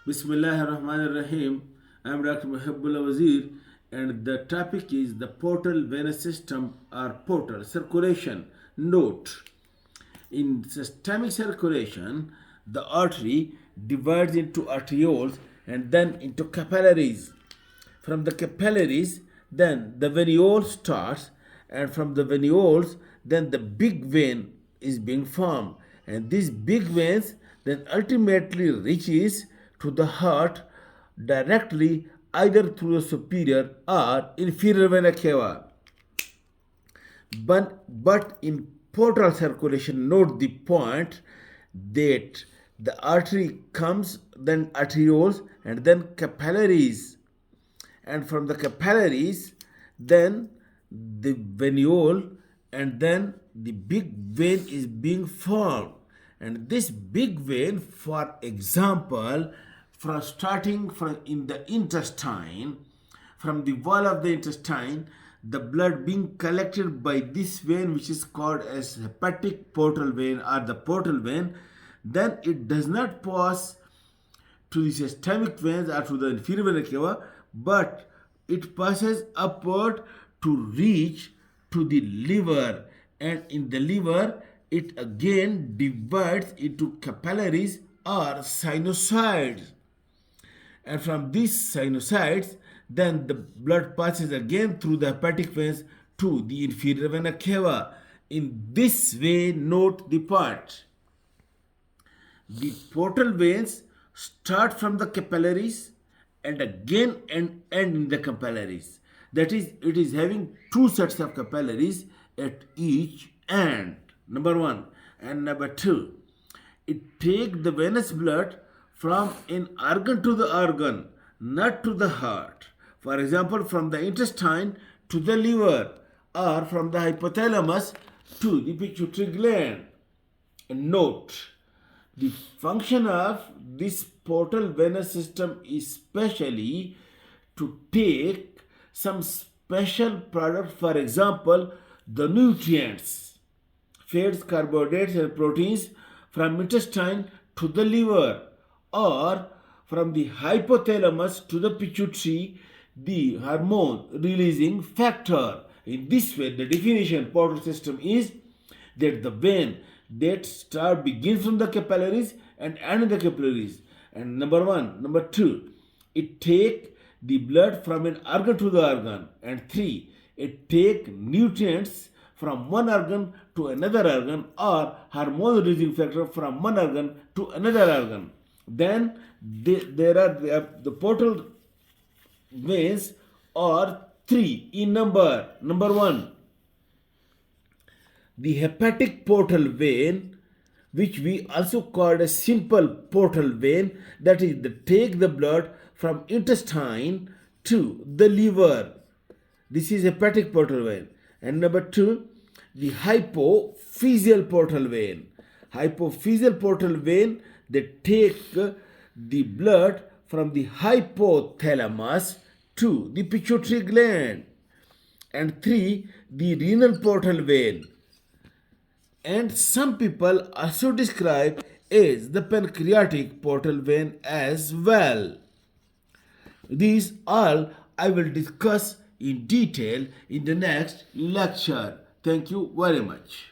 Bismillahir Rahmanir Rahim. I am Dr. Mohibullah Wazir, and the topic is the portal venous system or portal circulation. Note: in systemic circulation, the artery divides into arterioles and then into capillaries. From the capillaries, then the venule starts, and from the venules, then the big vein is being formed, and these big veins then ultimately reaches to the heart directly either through the superior or inferior vena cava. But in portal circulation, note the point that the artery comes, then arterioles, and then capillaries. And from the capillaries, then the venule, and then the big vein is being formed. And this big vein, for example, from starting from in the intestine, from the wall of the intestine, the blood being collected by this vein, which is called as hepatic portal vein or the portal vein, then it does not pass to the systemic veins or to the inferior vena cava, but it passes upward to reach to the liver, and in the liver it again divides into capillaries or sinusoids, and from these sinusoids then the blood passes again through the hepatic veins to the inferior vena cava. In this way, note the part: the portal veins start from the capillaries and again end in the capillaries. That is, it is having two sets of capillaries at each end. Number one. And number two, it takes the venous blood from an organ to the organ, not to the heart. For example, from the intestine to the liver, or from the hypothalamus to the pituitary gland. And note, the function of this portal venous system is specially to take some special product, for example, the nutrients, fats, carbohydrates, and proteins from intestine to the liver, or from the hypothalamus to the pituitary, the hormone releasing factor. In this way, the definition portal system is that the vein that begins from the capillaries and end in the capillaries. And number one. Number two, it take the blood from an organ to the organ. And three, it take nutrients from one organ to another organ, or hormone releasing factor from one organ to another organ. Then there are the portal veins are three in number. Number one, the hepatic portal vein, which we also call a simple portal vein, that is, take the blood from intestine to the liver. This is hepatic portal vein. And number two, the hypophyseal portal vein. Hypophyseal portal vein, they take the blood from the hypothalamus to the pituitary gland. And three, the renal portal vein. And some people also describe as the pancreatic portal vein as well. These all I will discuss in detail in the next lecture. Thank you very much.